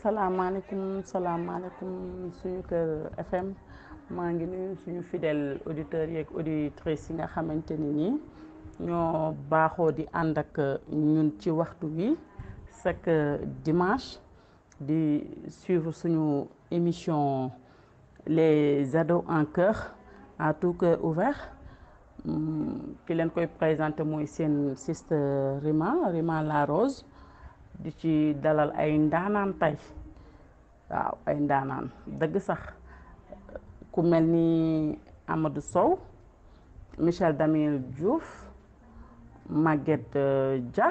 salaamaaleykum suñu kër FM maa ngi nuyu suñu fidèle auditeurs yeeg auditrices yi nga xamante ni nii ñoo baaxoo di ànd ak ñun ci waxtu wi chaque dimanche di suivre suñu émission les ados en chœur à tout cœur ouvert ki leen koy présenté mooy seen sister Rima La Rose di ci dalal ay ndaanaan tey waaw ay ndaanaan dëgg sax ku mel ni Amadou Sow Michel Damien Diouf Maguette Dia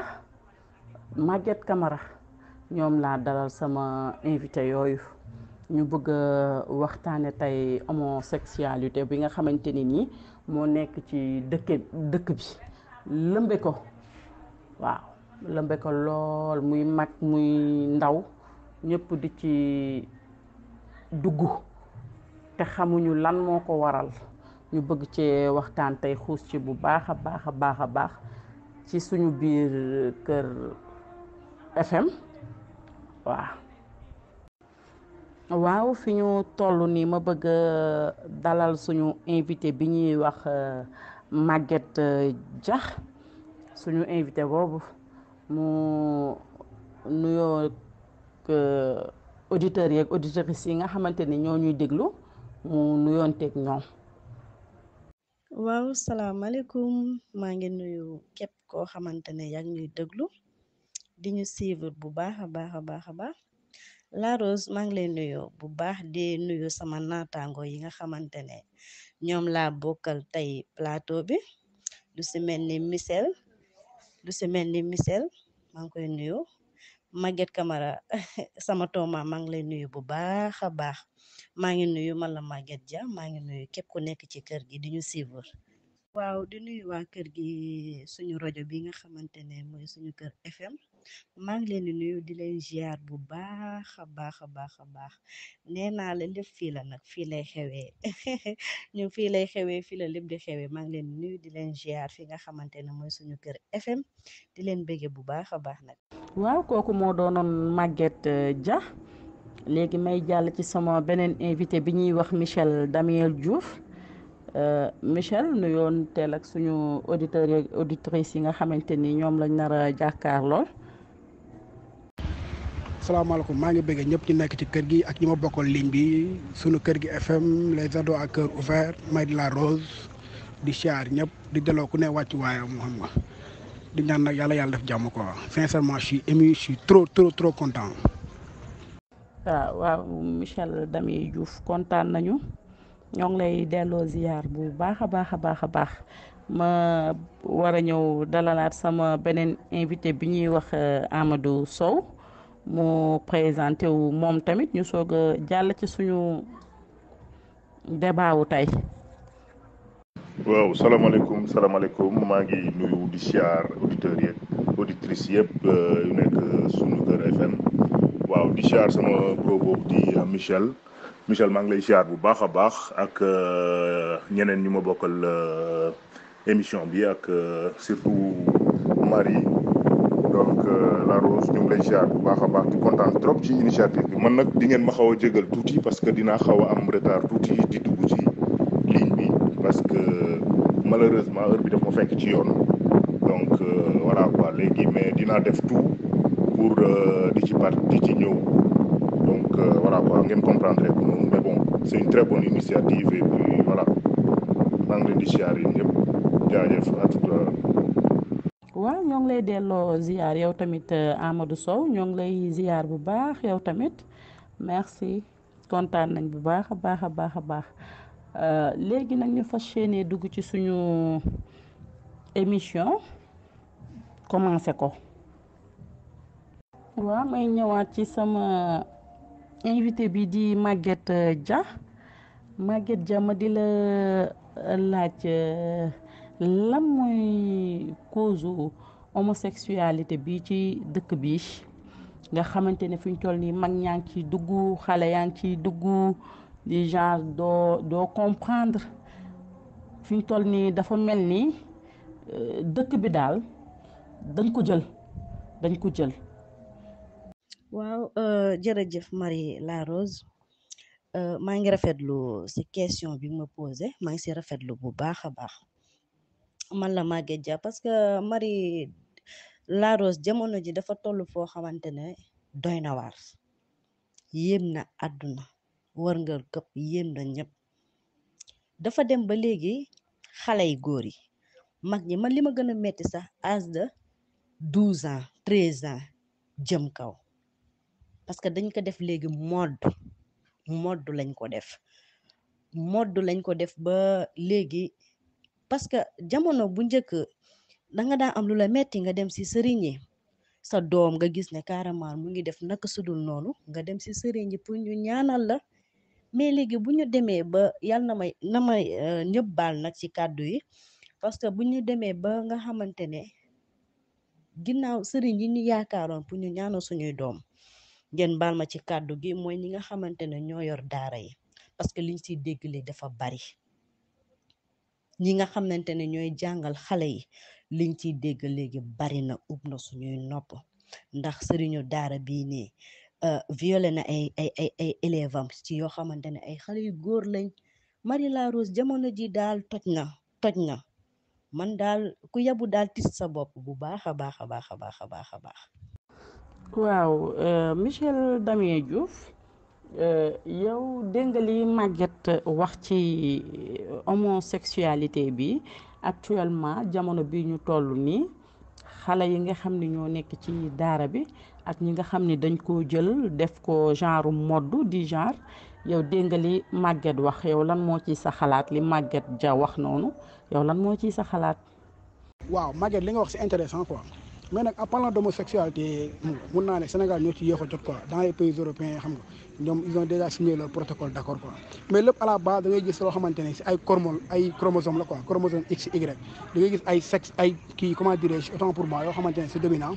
Maguette Camara ñoom laa dalal sama invité yooyu ñu bëgg a waxtaane tey homosexualité bi nga xamante ni nii moo nekk ci dëkk bi lëmbe ko waaw lëmbe ko lool muy mag muy ndaw ñëpp di ci dugg te xamuñu lan moo ko waral ñu bëgg ci waxtaan tey xuus ci bu baax a baax ci suñu biir kër FM waaw fi ñu toll nii ma bëgg dalal suñu invité bi ñuy wax Maguette Dia suñu invité boobu mu nuyoo auditeurs yi ak auditrices yi nga xamante ni ñoo ñuy déglu mu nuyoonteeg ñoom. waaw salaamaaleykum maa ngi nuyu képp koo xamante ne yaa ngi ñuy déglu di ñu suivre bu baax a baax La Rose maa ngi lay nuyu bu baax di nuyu sama naataango yi nga xamante ne ñoom laa bokkal tey plateau bi lu si mel ni Michel maa ngi koy nuyu Maguette Camara sama tooma maa ngi lay nuyu bu baax a baax maa ngi nuyu man la Maguette Dia maa ngi nuyu képp ku nekk ci kër gi di ñu suivre. waaw di nuyu waa kër gi suñu rajo bi nga xamante ne mooy suñu kër FM maa ngi leen di nuyu di leen ziar bu baax a baax nee naa la lépp fii la nag fii lay xewee ñu fii lay xewee fii la lépp di xewee maa ngi leen di nuyu di leen ziar fi nga xamante ne mooy suñu kër FM di leen bége bu baax a baax nag. waaw kooku moo doonoon Maguette Dia léegi may jàll ci sama beneen invité bi ñuy wax Michel Damien Diouf Michel nuyoon teel ak suñu auditeurs et auditrices yi nga xamante ni ñoom lañ nar a jàkkaar lool. salaamaaleykum maa ngi bëgg ñëpp ñu nekk ci kër gi ak ñi ma bokkal ligne bi suñu kër gi FM les ados à cœur ouvert Maguette La Rose di siyaar ñëpp di delloo ku ne wàcc waayam xam nga di ñaan nag yàlla def jàmm quoi sincèrement je suis ému, je suis trop content. waaw Michel Damien Diouf kontaan nañu ñoo ngi lay delloo ziar bu baax a baax ma war a ñëw dalalaat sama beneen invité bi ñuy wax Amadou Sow mu présenté wu moom tamit ñu soog a jàll ci suñu débat wu tey. waaw salaamaaleykum maa ngi nuyu di siyaar auditeurs yeeg auditrices yëpp yu nekk suñu kër FM waaw di siyaar sama bro boobu di Michel maa ngi lay siyaar bu baax a baax ak ñeneen ñu ma bokkal émission bi ak surtout Marie donc La Rose ñu ngi lay siyaar bu baax a baax di kontaan trop ci initiative bi man nag di ngeen ma xaw a jégal tuuti parce que dinaa xaw a am retard tuuti di dugg ci ligne bi parce que malheureusement heure bi daf ma fekk ci yoon donc voilà quoi léegi mais dinaa def tout pour di ci ñëw donc voilà quoi ngeen comprendre rek noonu mais bon c'est une très bonne initiative et puis voilà maa ngi leen di siyaar yi ñëpp jaajëf à tout à l'heure. waaw ñoo ngi lay delloo ziar yow tamit Amadou Sow ñoo ngi lay ziar bu baax yow tamit merci kontaan nañ bu baax a baax léegi nag ñu fas yéene dugg ci suñu émission commencé ko. waaw may ñëwaat ci sama invité bi di Maguette Dia ma di la laaj lan mooy cause homosexualité bi ci dëkk bi nga xamante ne fi ñu toll nii mag ñaa ngi ciy dugg xale yaa ngi ciy dugg di genre doo comprendre fi ñu toll nii dafa mel ni dëkk bi daal dañ ko jël. waaw jërëjëf Marie La Rose maa ngi rafetlu si question bi ma posé maa ngi si rafetlu bu baax a baax man la Maguette Dia parce que Marie La Rose jamono ji dafa toll foo xamante ne doy na waar yéem na àdduna war nga këpp yéem na ñëpp dafa dem ba léegi xale yi góor yi mag ñi man li ma gën a metti sax âge de 12 ans 13 ans jëm kaw parce que dañ ko def léegi modd lañ ko def ba léegi parce que jamono bu njëkk da nga daan am lu la metti nga dem si sëriñ yi sa doom nga gis ne carrément mu ngi def naka sudul noonu nga dem si sëriñ yi pour ñu ñaanal la mais léegi bu ñu demee ba yàlla na may ñëpp baal nag ci kàddu yi parce que bu ñu demee ba nga xamante ne ginnaaw sëriñ yi ñu yaakaaroon pour ñu ñaanal suñuy doom ngeen baal ma ci kàddu gi mooy ñi nga xamante ne ñoo yor daara yi parce que liñ siy dégg léegi dafa bari ñi nga xamante ne ñooy jàngal xale yi liñ ciy dégg léegi bari na ub na suñuy nopp ndax sëriñu daara bii nii violé na ay élève am ci yoo xamante ne ay xale yu góor lañ Marie La Rose jamono ji daal toj na man daal ku yabu daal tis sa bopp bu baax a baax a baax a baax a baax a baax waaw Michel Damien Diouf yow dégg nga li Maguette wax ci homosexualité bi actuellement jamono bi ñu toll nii xale yi nga xam ne ñoo nekk ci daara bi ak ñi nga xam ne dañ koo jël def ko genre mode di genre yow dégg nga li Maguette wax yow lan moo ci sa xalaat li Maguette Dia wax noonu yow lan moo ci sa xalaat. waaw Maguette li nga wax c'est intéressant quoi mais nag en parlant d'homosexualité mun naa ne Sénégal ñoo ci yéex a jot quoi dans les pays européens xam nga ñoom ils ont déjà signé le protocole d'accord quoi mais lépp à la base da ngay gis loo xamante ne si ay chromosome la quoi chromosome X Y da ngay gis ay sexe ay kii comment dirais-je autant pour moi yoo xamante ne c'est dominant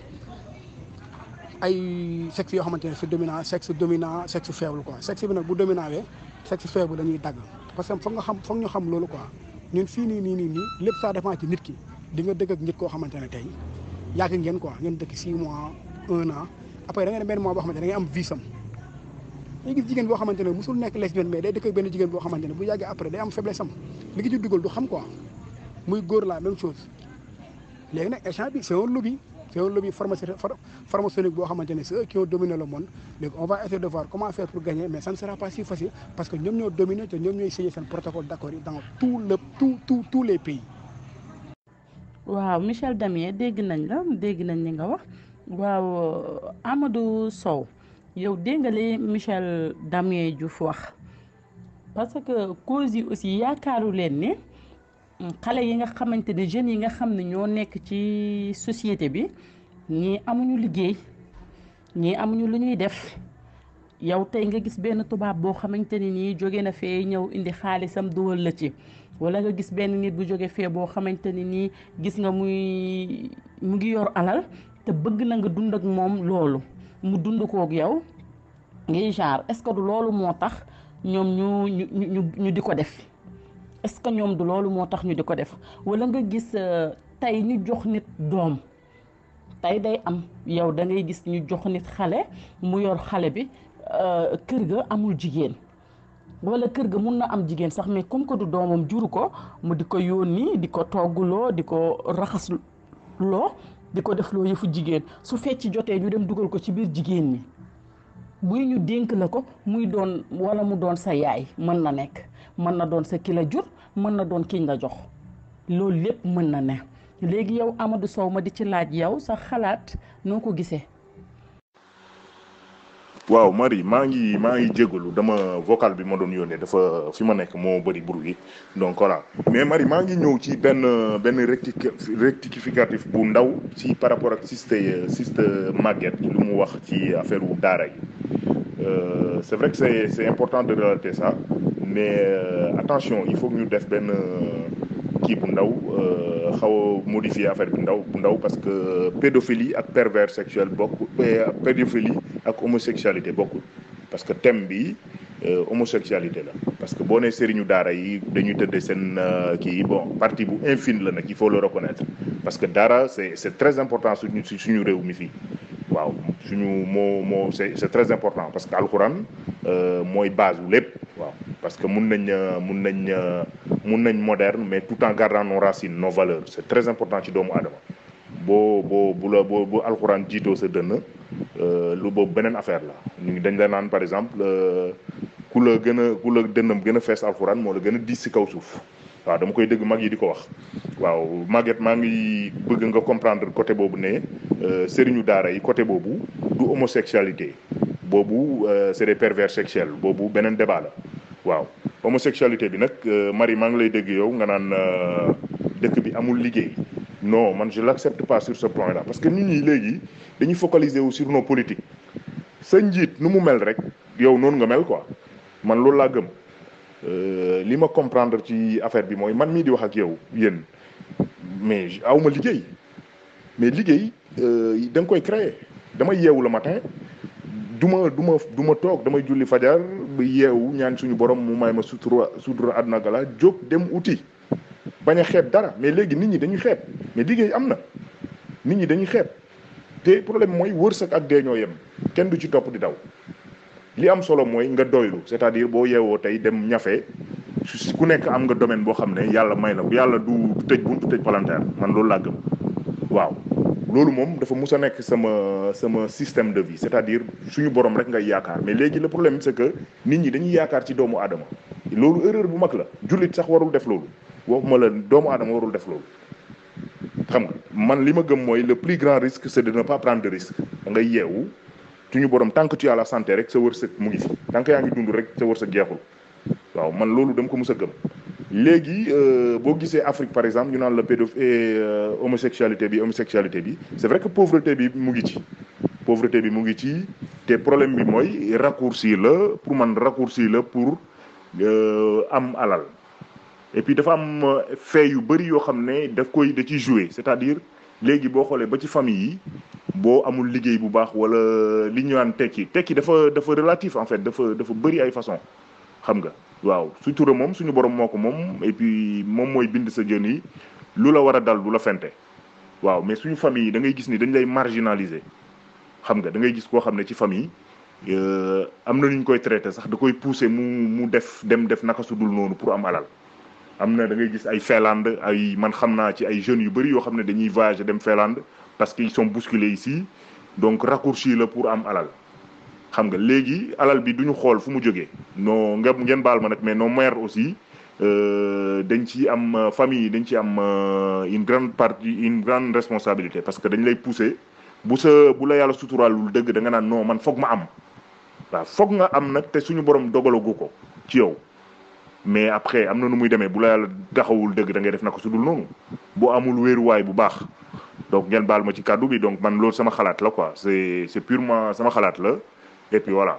ay sexe yoo xamante ne c'est dominant sexe faible quoi sexe bi nag bu dominant wee sexe faible dañuy dagg parce que foog ñu xam loolu quoi ñun fii nii lépp ça dépend ci nit ki di nga dëkk ak nit koo xamante ne tey yàgg ngeen quoi ngeen dëkk 6 mois 1 an après da ngeen benn mois boo xamante ne da ngay am vie sam day gis jigéen boo xamante ne musul nekk lesbienne mais day dëkk ak benn jigéen boo xamante ne bu yàggee après day am faiblesse am li ngi ci dugal du xam quoi muy góor la même chose léegi nag échange bi c'est un lobby pharmaceutique boo xamante ne c'est eux qui ont dominé le monde léegi on va essayer de voir comment faire pour gagner mais ça ne sera pas si facile parce que ñoom ñoo dominé te ñoom ñooy signé seen protocole d'accord yi dans tous les pays. waaw Michel Damien dégg nañ li nga wax waaw Amadou Sow yow dégg nga li Michel Damien Diouf wax parce que cause yi aussi yaakaaru leen ne xale yi nga xamante ne jeunes yi nga xam ne ñoo nekk ci société bi ñii amuñu liggéey ñii amuñu lu ñuy def yow tey nga gis benn tubaab boo xamante ne nii jóge na fee ñëw indi xaalisam dugal la ci wala nga gis benn nit bu jóge fee boo xamante ne nii gis nga mu ngi yor alal te bëgg na nga dund ak moom loolu mu dund kook yow ngi genre est-ce que du loolu moo tax ñoom ñu di ko def est-ce que ñoom du loolu moo tax ñu di ko def wala nga gis tey ñu jox nit doom tey day am yow da ngay gis ñu jox nit xale mu yor xale bi kër ga amul jigéen wala kër ga mun na am jigéen sax mais comme que du doomam juru ko mu di ko yónni di ko togguloo di ko raxasloo di ko def loo yëfu jigéen su fecc jotee ñu dem dugal ko ci biir jigéen ñi buy ñu dénk la ko muy doon wala mu doon sa yaay mën na nekk mën na doon sa ki la jur mën na doon kiñ la jox loolu lépp mën na ne léegi yow Amadou Sow ma di ci laaj yow sa xalaat noo ko gisee. waaw Marie maa ngi jégalu dama vocal bi ma doon yónnee dafa fi ma nekk moo bëri bruit donc voilà mais Marie maa ngi ñëw ci benn rectificatif bu ndaw ci par rapport ak siste Maguette lu mu wax ci affaire wu daara yi c'est vrai que c'est important de relater ça mais attention il faut que ñu def benn kii bu ndaw xaw a modifier affaire bu ndaw parce que pédophilie ak pervers sexuel pédophilie ak homosexualité bokkul parce que thème bi homosexualité la parce que boo nee sëriñu daara yi dañuy tëddee seen kii bon partie bu infime la nag il faut le reconnaître parce que daara c'est très important suñu réew mi fii waaw suñu c'est très important parce que alxuraan mooy base wu lépp waaw parce que mun nañ moderne mais tout en gardant nos racines nos valeurs c'est très important ci doomu aadama bu alxuraan jiitoo sa dënn lu boobu beneen affaire la ñu dañ la naan par exemple ku la dënnam gën a fees alxuraan moo la gën a diis ci kaw suuf waaw dama koy dégg mag yi di ko wax waaw Maguette maa ngi bëgg nga comprendre côté boobu ne sëriñu daara yi côté boobu du homosexualité boobu c'est des pervers sexuels boobu beneen débat la waaw homosexualité bi nag Marie maa ngi lay dégg yow nga naan dëkk bi amul liggéey non man je l'accepte pas sur ce point là parce que nit ñi léegi dañuy focaliser wu sur nos politiques sa njiit nu mu mel rek yow noonu nga mel quoi man loolu laa gëm li ma comprendre ci affaire bi mooy man mii di wax ak yow yéen mais awma liggéey mais liggéey da nga koy créer damay yeewu le matin du ma toog damay julli fajar ba yeewu ñaan suñu borom mu may ma sutura àdduna gala jóg dem uti bañ a xeeb dara mais léegi nit ñi dañuy xeeb mais liggéey am na nit ñi dañuy xeeb te problème mooy wërsëg ak dee ñoo yem kenn du ci topp di daw li am solo mooy nga doylu c'est-à-dire boo yeewoo tey dem ñafe ku nekk am nga domaine boo xam ne yàlla may la yàlla du tëj buntu tëj palanteer man loolu laa gëm waaw loolu moom dafa mus a nekk sama système de vie c'est-à-dire suñu borom rek ngay yaakaar mais léegi le problème c'est que nit ñi dañuy yaakaar ci doomu aadama loolu erreur bu mag la jullit sax warul def loolu waxuma la doomu aadama warul def loolu xam nga man li ma gëm mooy le plus grand risque c'est de ne pas prendre de risque da ngay yeewu suñu borom tant que tu as la santé rek sa wërsëg mu ngi fi tant que yaa ngi dund rek sa wërsëg jeexul waaw man loolu dama ko mus a gëm léegi boo gisee Afrique par exemple ñu naan la homosexualité bi c'est vrai que pauvreté bi mu ngi ci te problème bi mooy raccourci la pour am alal et puis dafa am fait yu bari yoo xam ne da ciy jouer c'est-à-dire léegi boo xoolee ba ci famille yi boo amul liggéey bu baax wala li ñu naan tekki dafa relatif en fait dafa bari ay façon xam nga waaw sutura moom suñu borom moo ko moom et puis moom mooy bind sa jën yi lu la war a dal du la fente waaw mais suñu famille yi da ngay gis ni dañ lay marginaliser xam nga da ngay gis koo xam ne ci famille am na nu ñu koy traiter sax da koy pousser mu def naka su dul noonu pour am alal am na da ngay gis ay Finlande man xam naa ci ay jeunes yu bari yoo xam ne dañuy voyager dem Finlande parce qu'ils sont bousculés ici donc raccourci la pour am alal xam nga léegi alal bi duñu xool fu mu jógee ngeen baal ma nag mais nos mères aussi dañ ci am famille yi dañ ci am une grande responsabilité parce que dañ lay pousser bu la yàlla suturaalul dëgg da nga naan non man foog ma am waaw foog nga am nag te suñu borom dogalagu ko ci yow mais après am na nu muy demee bu la yàlla taxawul dëgg da ngay def naka su dul noonu boo amul wéeruwaay bu baax donc ngeen baal ma ci kàddu bi donc man loolu sama xalaat la quoi c'est purement sama xalaat la et puis voilà.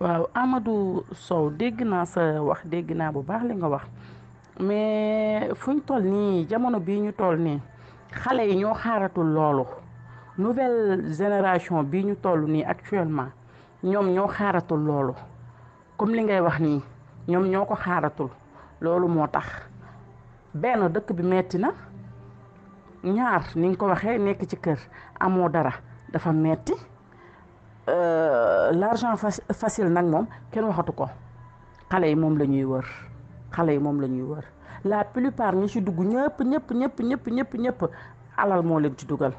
waaw Amadou Sow dégg naa sa wax dégg naa bu baax li nga wax mais fu ñu toll nii jamono bii ñu toll nii xale yi ñoo xaaratul loolu nouvelle génération bii ñu toll nii actuellement ñoom ñoo xaaratul loolu comme li ngay wax nii ñoom ñoo ko xaaratul loolu moo tax benn dëkk bi metti na ñaar ni nga ko waxee nekk ci kër amoo dara dafa metti l'argent facile nag moom kenn waxatu ko xale yi moom la ñuy wër la plupart ñi ci dugg ñëpp alal moo leen ci dugal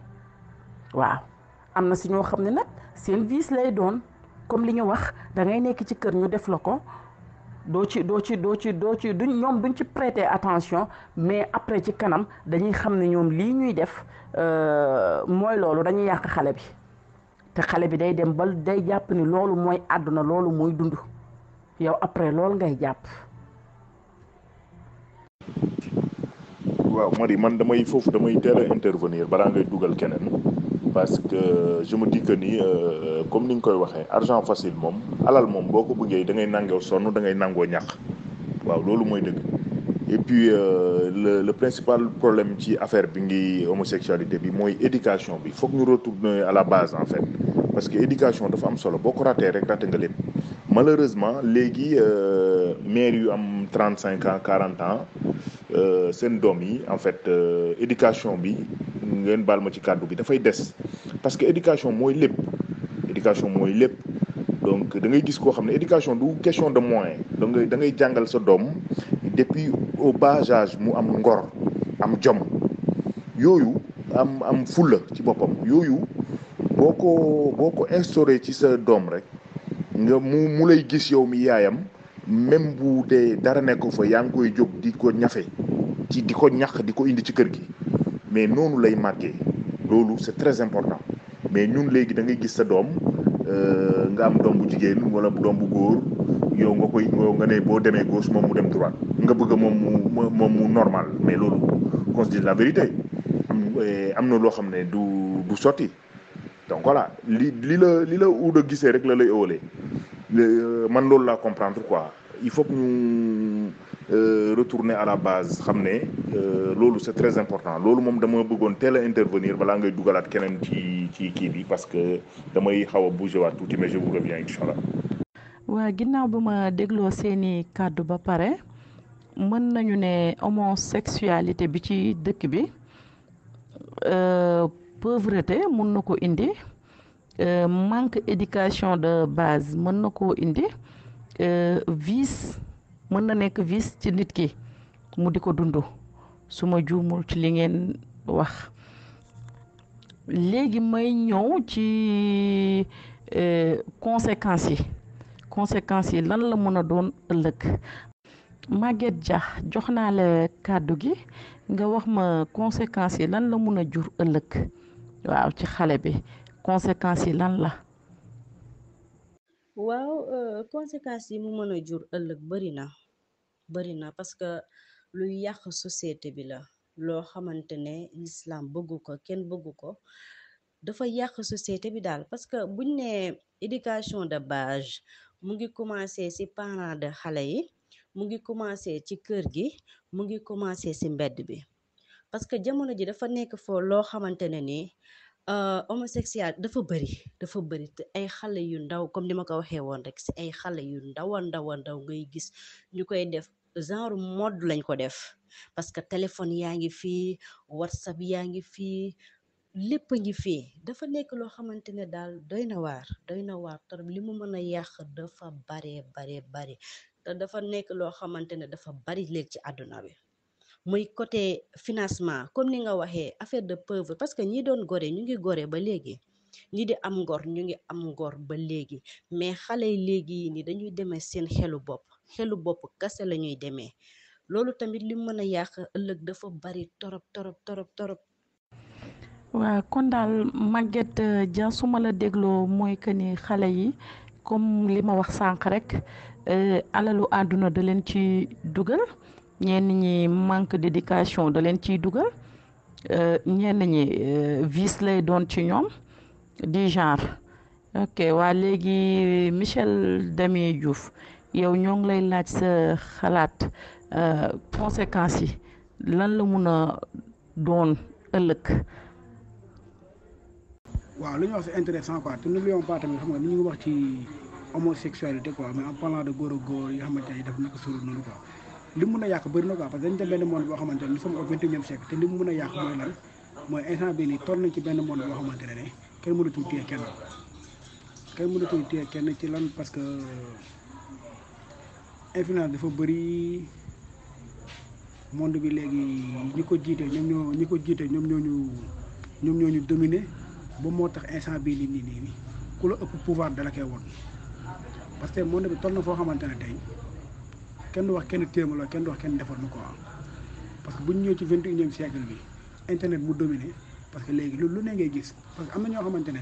waaw am na si ñoo xam ne nag seen vice lay doon comme li ñu wax da ngay nekk ci kër ñu def la ko ñoom duñ ci prêter attention mais après ci kanam dañuy xam ne ñoom lii ñuy def mooy loolu dañuy yàq xale bi te xale bi day dem ba day jàpp ni loolu mooy àdduna loolu mooy dund yow après loolu ngay jàpp. waaw Marie man damay teel a intervenir balaa ngay dugal keneen parce que je me dis que ni comme ni nga koy waxee argent facile moom alal moom boo ko bëggee da ngay nangoo sonn da ngay nangoo ñàq waaw loolu mooy dëgg et puis le principal problème ci affaire bi ngi homosexualité bi mooy éducation bi foog ñu retourner à la base en fait parce que éducation dafa am solo boo ko ratee rek raté nga lépp malheureusement léegi mère yu am 35 ans 40 ans seen doom yi en fait éducation bi ngeen baal ma ci kàddu bi dafay des parce que éducation mooy lépp éducation mooy lépp. Donc da ngay gis koo xam ne éducation du question de moyen da ngay jàngal sa doom depuis au bas âge mu am ngor am jom yooyu am fulla ci boppam yooyu boo ko instauré ci sa doom rek nga mu lay gis yow mi yaayam même bu dee dara nekk fa yaa ngi koy jóg di ko ñafe ci di ko ñax di ko indi ci kër gi mais noonu lay màggee loolu c'est très important mais ñun léegi da ngay gis sa doom nga am doom bu jigéen wala doom bu góor yow nga ne boo demee gauche moom mu dem droite nga bëgg moom mu normal mais loolu qu'on se dise la vérité am na loo xam ne du sotti donc voilà li la uuda gisee rek la lay ëwalee man loolu laa comprendre quoi il faut que ñu retourner à la base xam ne loolu c'est très important loolu moom dama bëggoon teel a intervenir balaa ngay dugalaat keneen ci kii bi parce que damay xaw a bouger waat tuuti mais je vous reviens inchallah. waa ginnaaw ba ma dégloo seeni kàddu ba pare mën nañu ne homosexualité bi ci dëkk bi pauvreté mën na ko indi manque éducation de base mën na koo indi vice mën na nekk vice ci nit ki mu di ko dund su ma juumul ci li ngeen wax léegi may ñëw ci conséquences yi lan la mën a doon ëllëg Maguette Dia jox naa la kàddu gi nga wax ma conséquences yi lan la mën a jur ëllëg waaw ci xale bi conséquences yi lan la. waaw conséquences yi mu mën a jur ëllëg bari na parce que luy yàq société bi la loo xamante ne l'islam bëggu ko kenn bëggu ko dafa yàq société bi daal parce que buñ ne éducation de base mu ngi commencé ci parents de xale yi mu ngi commencé ci kër gi mu ngi commencé ci mbedd bi parce que jamono ji dafa nekk foo loo xamante ne nii homosexuel dafa bëri te ay xale yu ndaw comme ni ma ko waxee woon rek ci ay xale yu ndaw ngay gis ñu koy def genre mode lañ ko def parce que téléphone yaa ngi fii WhatsApp yaa ngi fii lépp a ngi fii dafa nekk loo xamante ne daal doy na waar torop li mu mën a yàq dafa bare te dafa nekk loo xamante ne dafa bari léegi ci àdduna bi muy côté financement comme ni nga waxee affaire de pauvre parce que ñi doon gore ñu ngi gore ba léegi ñi di am ngor ñu ngi am ngor ba léegi mais xale yi léegi yi ni dañuy demee seen xelu bopp kase la ñuy demee loolu tamit li mën a yàq ëllëg dafa bari torop. waaw kon daal Maguette Dia su ma la dégloo mooy que ni xale yi comme li ma wax sànq rek alalu àdduna da leen ci dugal ñenn ñi manque d'éducation da leen ciy dugal ñenn ñi vice lay doon ci ñoom du genre ok waa léegi Michel Damier Diouf yow ñoo ngi lay laaj sa xalaat conséquences yi lan la mun a doon ëllëg. waaw li ñu wax c'est intéressant quoi te n'oublions pas tamit xam nga ni ñu ngi wax ci homosexualité quoi mais en parlant de góor ak góor yi nga xamante ne daf naka suru noonu quoi li mu mën a yàq bëri na quoi parce que dañu dem benn monde boo xamante ne nous sommes au 21e siècle te li mu mën a yàq mooy lan mooy instant bii nii toll nañ ci benn monde boo xamante ne kenn mënatul téye kenn ci lan parce que influence dafa bëri monde bi léegi ñi ko jiite ñoom ñoo ñu dominer ba moo tax instant bii nii ku la ëpp pouvoir dala koy woon parce que monde bi toll na foo xamante ne tey kenn du wax kenn téema la kenn du wax kenn defar ma quoi parce que bu ñu ñëwee ci 21e siècle bi internet mu dominé parce que léegi lu ne ngay gis parce que am na ñoo xamante ne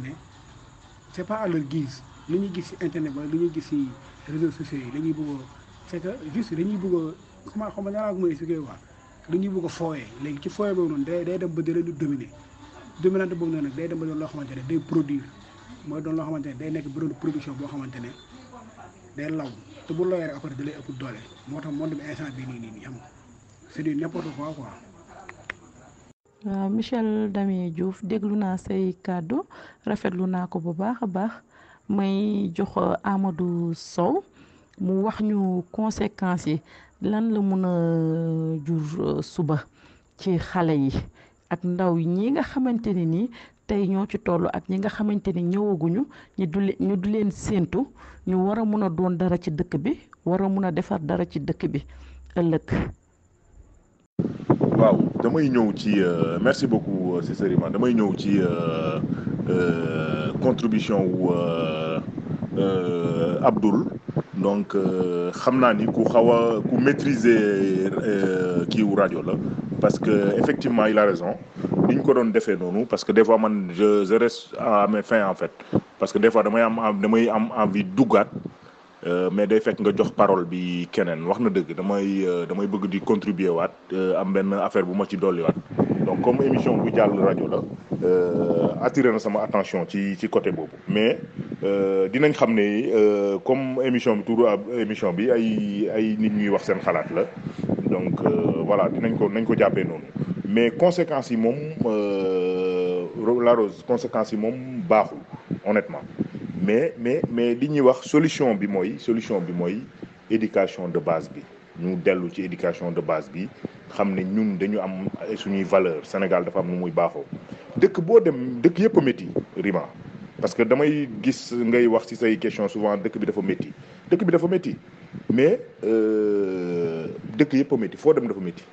c'est pas à leur guise li ñuy gis ci internet wala li ñuy gis ci réseaux sociaux yi dañuy bëgg a c'est que juste dañuy bëgg a comment xam nga naa ko mën a expliquer quoi dañuy bëgg a fooyee léegi ci fooyee boobu noonu day dem ba dara di dominer dominante boobu noonu nag day dem ba doon loo xamante ne day produire mooy doon loo xamante ne day nekk bureau de production boo xamante ne day law te bu lawee rek après da lay ëpp doole moo tax monde bi instant bii nii xam nga c'est du n'importe quoi. waaw Michel Damier Diouf déglu naa say kàddu rafetlu naa ko bu baax a baax may jox Amadou Sow mu wax ñu conséquences yi lan la mun a jur suba ci xale yi ak ndaw ñi nga xamante ne ni tey ñoo ci toll ak ñi nga xamante ni ñëwaguñu ñu du leen séentu ñu war a mun a doon dara ci dëkk bi war a mun a defar dara ci dëkk bi ëllëg. waaw damay ñëw ci merci beaucoup Césarima damay ñëw ci contribution wu Abdoul donc xam naa ni ku maîtriser kii wu rajo la parce que effectivement il a raison ni ñu ko doon defee noonu parce que des fois man je reste à mes fins en fait parce que des fois damay am envie duggaat mais day fekk nga jox parole bi keneen wax na dëgg damay bëgg di contribuer waat am benn affaire bu ma ci dolliwaat donc comme émission bu jàll rajo la attiré na sama attention ci côté boobu mais dinañ xam ne comme émission bi turu émission bi ay nit ñuy wax seen xalaat la donc voilà nañ ko jàppee noonu mais conséquences yi moom la Rose conséquences yi moom baaxul honnêtement mais li ñuy wax solution bi mooy éducation de base bi ñu dellu ci éducation de base bi xam ne ñun dañu am suñuy valeur Sénégal dafa am nu muy baaxoo dëkk boo dem dëkk yëpp a métti Rima parce que damay gis ngay wax ci say question souvent dëkk bi dafa métti mais dëkk yëpp a métti foo dem dafa métti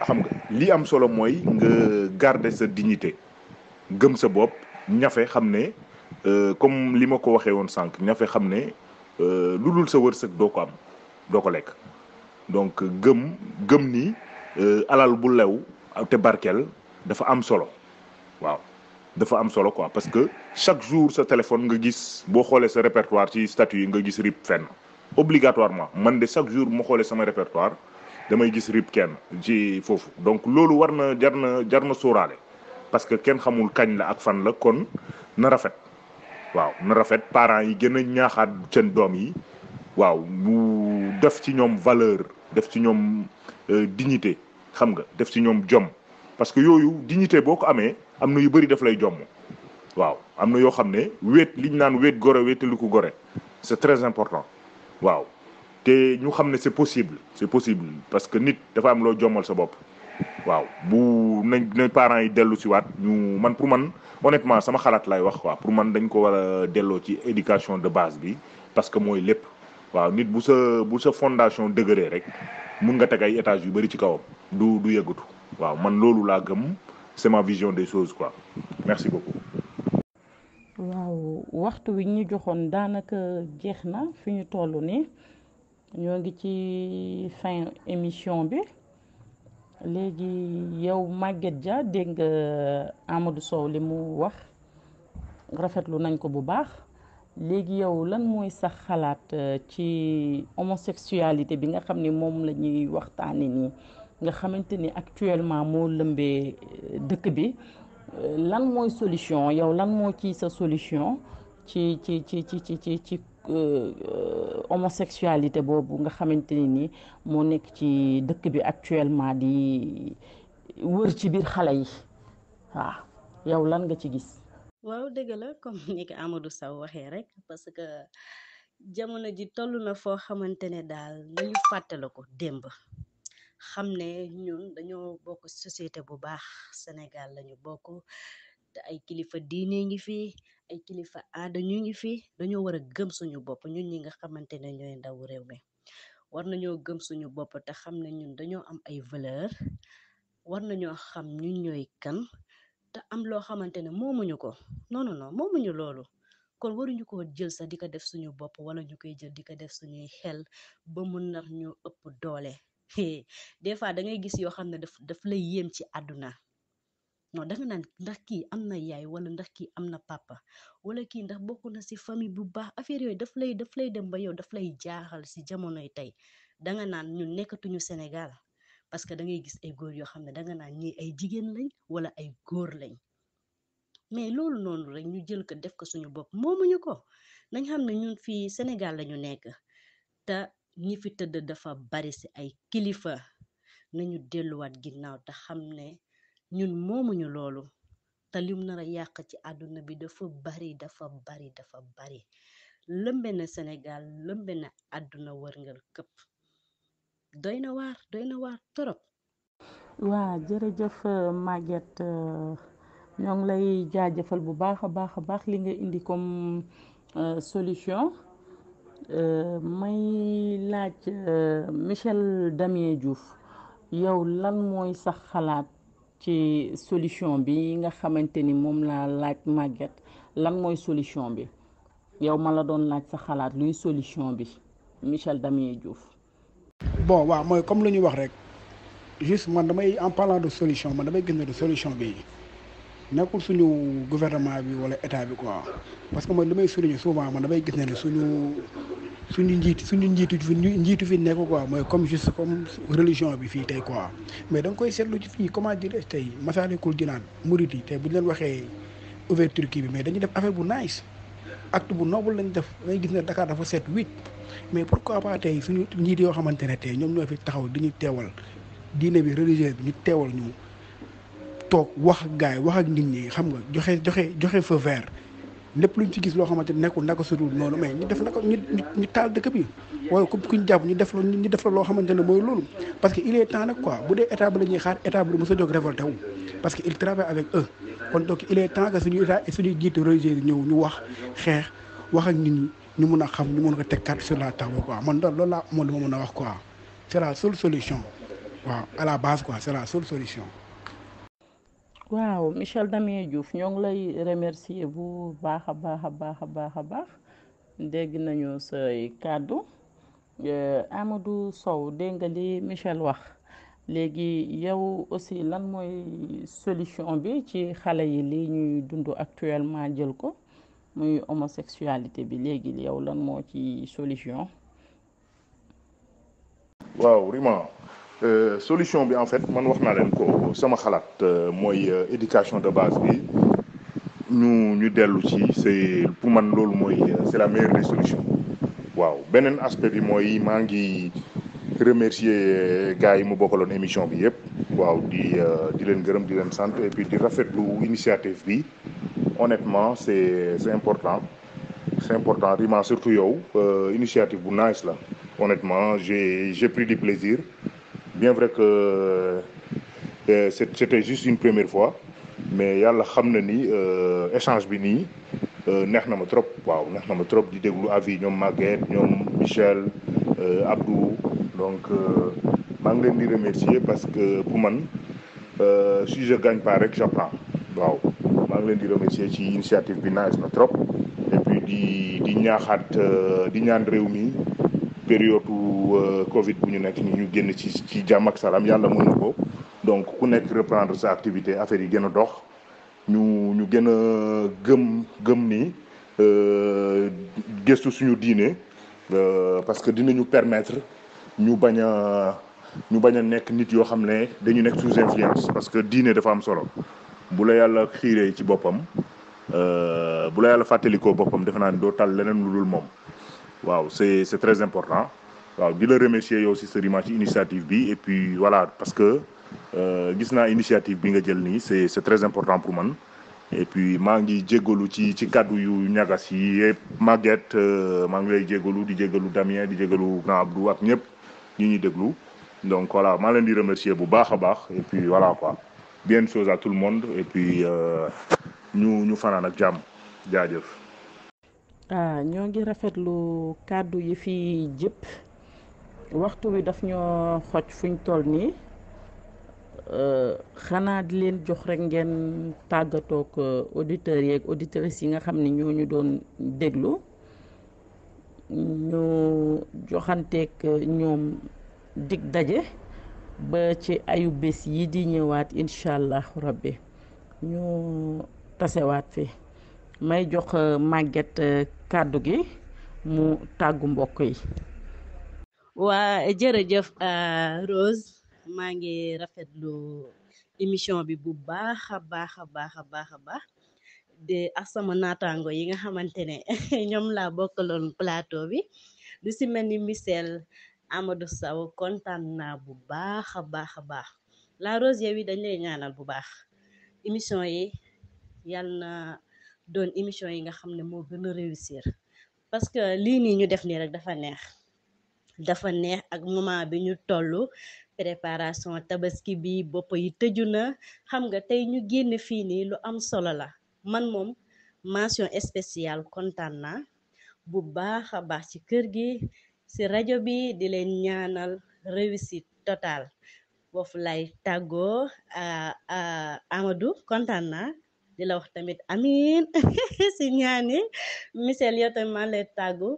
xam nga li am solo mooy nga garder sa dignité gëm sa bopp ñafe xam ne comme li ma ko waxee woon sànq ñafe xam ne lu dul sa wërsëg doo ko lekk donc gëm ni alal bu lew te barkeel dafa am solo waaw dafa am solo quoi parce que chaque jour sa téléphone nga gis boo xoolee sa répertoire ci statut yi nga gis RIP fenn obligatoirement man de chaque jour bu ma xoolee sama répertoire damay gis RIP kenn ci foofu donc loolu jar na sóoraale parce que kenn xamul kañ la ak fan la kon na rafet waaw na rafet parents yi gën a ñaaxaat seen doom yi waaw mu def ci ñoom valeur def ci ñoom dignité xam nga def ci ñoom jom parce que yooyu dignité boo ko amee am na yu bëri daf lay jomm waaw am na yoo xam ne liñ naan wéet gore wéetali ko gore c'est très important waaw te ñu xam ne c'est possible parce que nit dafa am loo jommal sa bopp waaw bu nañ parents yi dellu si waat pour man honnêtement sama xalaat lay wax quoi pour man dañ ko war a delloo ci éducation de base bi parce que mooy lépp waaw nit bu sa fondation dëgëree rek mun nga teg ay étages yu bëri ci kawam du yëggatu waaw man loolu laa gëm c'est ma vision des choses quoi merci beaucoup. waaw waxtu wi ñu joxoon daanaka jeex na fi ñu toll nii ñoo ngi ci fin émission bi léegi yow Maguette Dia dégg nga Amadou Sow li mu wax rafetlu nañ ko bu baax léegi yow lan mooy sax xalaat ci homosexualité bi nga xam ni moom la ñuy waxtaane nii nga xamante ni actuellement moo lëmbee dëkk bi lan mooy solution yow lan moo ci sa solution ci homosexualité boobu nga xamante ni moo nekk ci dëkk bi actuellement di wër ci biir xale yi waaw yow lan nga ci gis. waaw dëgg la comme ni ko Amadou Sow waxee rek parce que jamono ji toll na foo xamante ne daal nañu fàttale ko démb xam ne ñun dañoo bokk société bu baax Sénégal lañu bokk te ay kilifa diine ngi fi ay kilifa aada ñu ngi fi dañoo war a gëm suñu bopp ñun ñi nga xamante ne ñooy ndaw réew mi war nañoo gëm suñu bopp te xam ne ñun dañoo am ay valeur war nañoo xam ñun ñooy kan te am loo xamante ne moomuñu ko non moomuñu loolu kon waruñu ko jël sax di ko def suñu bopp wala ñu koy jël di ko def suñuy xel ba mu nar ñu ëpp doole des fois da ngay gis yoo xam ne daf lay yéem ci àdduna non danga naan ndax kii am na yaay wala ndax kii am na papa wala kii ndax bokk na ci famille bu baax affaire yooyu daf lay dem ba yow daf lay jaaxal ci jamonoy tey danga naan ñun nekkatuñu Sénégal parce que da ngay gis ay góor yoo xam ne danga naan ñii ay jigéen lañ wala ay góor lañ mais loolu noonu rek ñu jël ko def ko suñu bopp moomuñu ko nañ xam ne ñun fii Sénégal lañu nekk te ñi fi tëdd dafa bari ci ay kilifa nañu delluwaat ginnaaw te xam ne ñun moomuñu loolu te lim nar a yàq ci àdduna bi dafa bari lëmbe na Sénégal lëmbe na àdduna wërngal këpp doy na waar torop. waa jërëjëf Maguette ñoo ngi lay jaajëfal bu baax a baax a baax li nga indi comme solution may laaj Michel Damien Diouf yow lan mooy sax xalaat ci solution bi nga xamante ni moom laa laaj Maguette lan mooy solution bi yow ma la doon laaj sa xalaat luy solution bi Michel Damien Diouf. bon waaw mooy comme lu ñuy wax rek juste man damay en parlant de solution man damay gis ne de solution bi nekkul suñu gouvernement bi wala état bi quoi parce que man li may souligner souvent man damay gis ne suñu njiitu fi nekk quoi mooy comme juste comme religion bi fii tey quoi mais da nga koy seetlu ci fii comment dire tey Masaalikul Jinaan murit yi tey bu ñu leen waxee ouverture kii bi mais dañuy def affaire bu nice acte bu noble lañ def dangay gis ne Dakar dafa set 8 mais pourquoi pas tey suñu njiit yoo xamante ne tey ñoom ñoo fi taxaw di ñu teewal diine bi religieuse bi ñu teewal ñu toog wax ak gars yi wax ak nit ñi xam nga joxe feu vert lépp luñ ci gis loo xamante ne nekkul naka sudul noonu mais ñu def naka ñu taal dëkk bi wala kuñ jàpp ñu def la loo xamante ne mooy loolu parce que il est temps nag quoi bu dee état bi la ñuy xaar état bi du mos a jóg révolté wu parce que il travaille avec eux kon donc il est temps que suñu état suñuy jiitu religieux yi ñëw ñu wax xeex wax ak nit ñi ñu mun a xam ñu mun ko teg carte sur la table quoi man loolu laa amoon lu ma mën a wax quoi c'est la seule solution waaw à la base quoi c'est la seule solution. waaw Michel Damien Diouf ñoo ngi lay remercier bu baax a baax a baax a baax a baax dégg nañu say kàddu Amadou Sow dégg nga li Michel wax léegi yow aussi lan mooy solution bi ci xale yi li ñuy dund actuellement jël ko muy homosexualité bi léegi yow lan moo ci solution. waaw Rima solution bi en fait man wax naa leen ko sama xalaat mooy éducation de base bi ñu dellu ci c'est pour man loolu mooy c'est la meilleure des solutions waaw beneen aspect bi mooy maa ngi remercier gars yi mu bokkaloon émission bi yëpp waaw di leen gërëm di leen sant et puis di rafetlu initiative bi honnêtement c'est important Rima surtout yow initiative bu nice la honnêtement j'ai pris du plaisir bien vrai que c'était juste une première fois mais yàlla xam na ni échange bi nii neex na ma trop waaw neex na ma trop di déglu avis ñoom Maguette ñoom Michel Abdou donc maa ngi leen di remercier parce que pour man si je gagne pas rek j'apprends waaw maa ngi leen di remercier ci initiative bi nice na trop et puis di ñaaxaat di ñaan réew mi période Covid bu ñu nekk ni ñu génn ci jàmm ak salaam yàlla mën na ko donc ku nekk reprendre sa activité affaire yi gën a dox ñu gën a gëm ni gëstu suñu diine parce que dinañu permettre ñu bañ a nekk nit yoo xam ne dañu nekk sous influence parce que diine dafa am solo bu la yàlla xiiree ci boppam bu la yàlla fàttalikoo boppam defe naa ni doo tal leneen lu dul moom waaw c'est très important waaw di la remercier yow si Rima ci initiative bi et puis voilà parce que gis naa initiative bi nga jël nii c'est très important pour man et puis maa ngi jéggalu ci kàddu yu ñagas yi yëpp Maguette maa ngi lay jéggalu di jéggalu Damien di jéggalu Grand Abdou ak ñëpp ñi ñuy déglu donc voilà maa leen di remercier bu baax a baax et puis voilà quoi bien chose à tout le monde et puis ñu fanaan ak jàmm jaajëf. ñoo ngi rafetlu kàddu yi fi jëpp waxtu wi daf ñoo xoj fuñ toll nii xanaa di leen jox rek ngeen tàggatoog auditeurs yi ak auditrices yi nga xam ne ñoo ñu doon déglu ñu joxanteeg ñoom dig daje ba ci ayu bés yi di ñëwaat incha allahu rabbi ñu tasewaat fi may jox Maguette kàddu gi mu tàggu mbokk yi. waa jërëjëf Rose maa ngi rafetlu émission bi bu baax a baax de ak sama naataango yi nga xamante ne ñoom laa bokkaloon plateau bi du si mel ni Michel Amadou Sow kontaan naa bu baax a baax la Rose yow yi dañ lay ñaanal bu baax émission yi yàlla na doon émission yi nga xam ne moo gën a réussir parce que lii nii ñu def nii rek dafa neex ak moment bi ñu toll préparation tabaski bi bopp yi tëju na xam nga tey ñu génn fii nii lu am solo la man moom mention spéciale kontaan naa bu baax a baax ci kër gi ci rajo bi di leen ñaanal réussite totale foofu lay tàggoo Amadou kontaan naa di la wax tamit amiin ci ñaani Michel yow tamit maa lay tàggu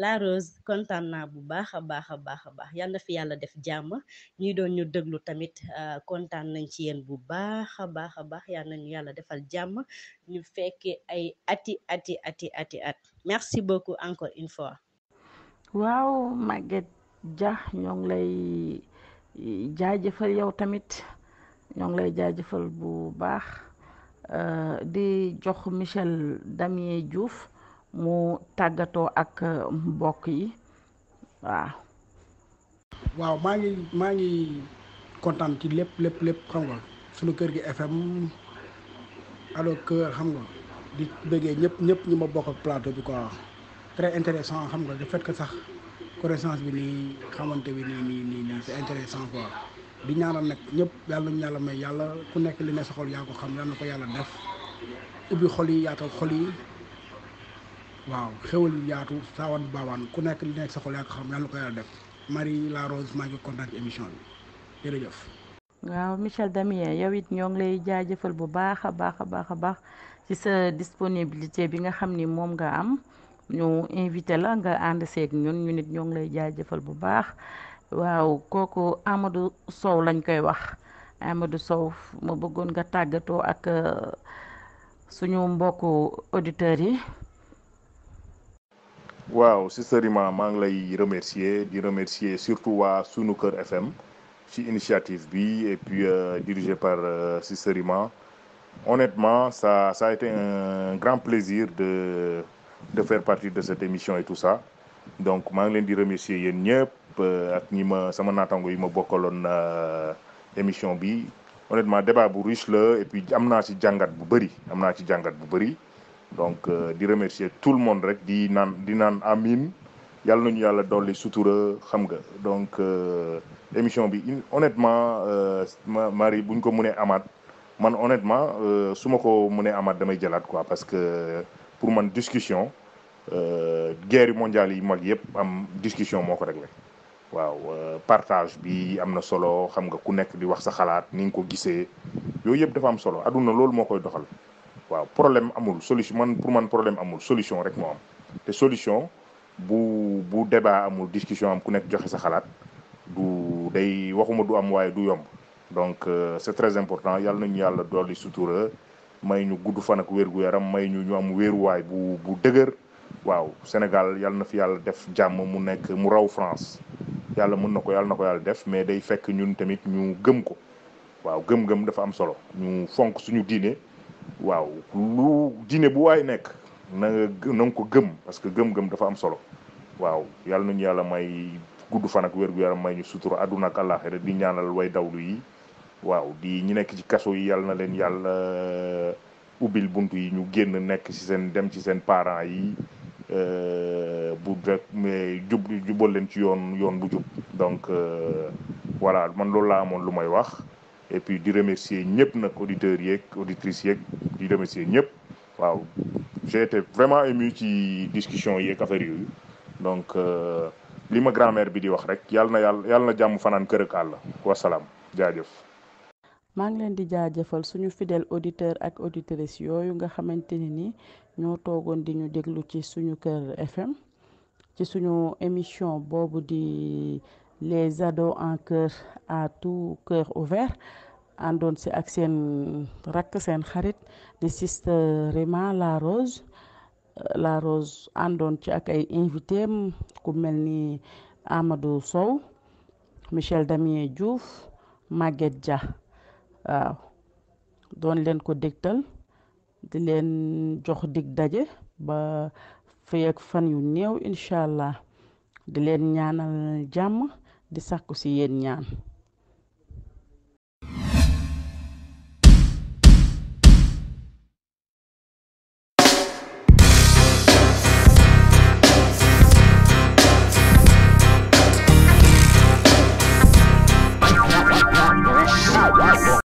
La Rose kontaan naa bu baax a baax a baax a baax yal na fi yàlla def jàmm ñuy doon ñu déglu tamit kontaan nañ ci yéen bu baax a baax yal nañu yàlla defal jàmm ñu fekkee ay at merci beaucoup encore une fois. waaw Maguette Dia ñoo ngi lay jaajëfal yow tamit ñoo ngi lay jaajëfal bu baax di jox Michel Damien Diouf mu tàggatoo ak mbokk yi waaw maa ngi kontaan ci lépp xam nga sunu kër gi FM alors que xam nga di bëggee ñëpp ñi ma bokk ak plateau bi quoi très intéressant xam nga le fait que sax connaissance bi nii xamante bi nii c'est intéressant quoi di ñaanal nag ñëpp yàlla nañu yàlla may yàlla ku nekk li ne sa xol yaa ko xam yàlla na ko yàlla def ubbi xol yi yaatal xol yi waaw xewal yi yaatu saawan baawaan ku nekk li nekk sa xol yaa ko xam yàlla na ko yàlla def Marie La Rose maa ngi kontaan ci émission bi jërëjëf. waaw Michel Damien yow it ñoo ngi lay jaajëfal bu baax a baax ci sa disponibilité bi nga xam ni moom nga am ñu invité la nga ànd seeg ñun ñu nit ñoo ngi lay jaajëfal bu baax waaw kooku Amadou Sow lañ koy wax Amadou Sow ma bëggoon nga tàggatoo ak suñu mbokku auditeurs yi. waaw Sister Rima maa ngi lay remercier surtout waa Sunu Kër FM ci initiative bi et puis dirigé par Sister Rima. Honnêtement ça a été un grand plaisir de faire partie de cette émission et tout ça donc maa ngi leen di remercier yéen ñëpp ak ñi ma sama naataango yi ma bokkaloon émission bi honnêtement débat bu riche la et puis am naa ci jàngat bu bëri donc di remercier tout le monde rek di naan amin yàlla nañu yàlla dolli sutura xam nga donc émission bi honnêtement Marie buñ ko mënee amaat man honnêtement su ma ko mënee amaat damay jëlaat quoi parce que pour man discussion guerre mondiale yi mag yëpp am discussion moo ko réglé waaw partage bi am na solo xam nga ku nekk di wax sa xalaat ni nga ko gisee yooyu yëpp dafa am solo aduna loolu moo koy doxal waaw problème amul solution pour man problème amul solution rek moo am te solution bu débat amul discussion am ku nekk joxe sa xalaat waxuma du am waaye du yomb donc c'est très important yàlla nañu yàlla dolli sutura may ñu gudd fan ak wér gu yaram may ñu am wéeruwaay bu dëgër waaw Sénégal yàlla na fi yàlla def jàmm mu raw France yàlla mën na ko yàlla def mais day fekk ñun tamit ñu gëm ko waaw gëm-gëm dafa am solo ñu fonk suñu diine waaw lu diine bu waay nekk na nga ko gëm parce que gëm-gëm dafa am solo waaw yàlla nañu yàlla may gudd fan ak wér gu yaram may ñu sutura àdduna ak àllaaxira di ñaanal way dawlu yi waaw di ñi nekk ci kaso yi yàlla na leen yàlla ubbil buntu yi ñu génn nekk ci dem ci seen parents yi bu rek mais jubal leen ci yoon bu jub donc voilà man loolu laa amoon lu may wax et puis di remercier ñëpp nag auditeurs yeeg auditrices yeeg di remercier ñëpp waaw j'ai été vraiment ému ci discussion yeeg affaire yooyu donc li ma grand-mère bi di wax rek yàlla na jàmm fanaan kër ak àll wasalaam jaajëf. maa ngi leen di jaajëfal suñu fidèle auditeur ak auditrice yooyu nga xamante ni ñoo toogoon di ñu déglu ci suñu kër FM ci suñu émission boobu di les ados en chœur à tout cœur ouvert àndoon si ak seen rakk seen xarit di Sister Rima La Rose àndoon ci ak ay invité ku mel ni Amadou Sow Michel Damien Diouf Maguette Dia waaw doon leen ko dégtal di leen jox dig daje ba fii ak fan yu néew incha allah di leen ñaanal jàmm di sàkku ci yéen ñaan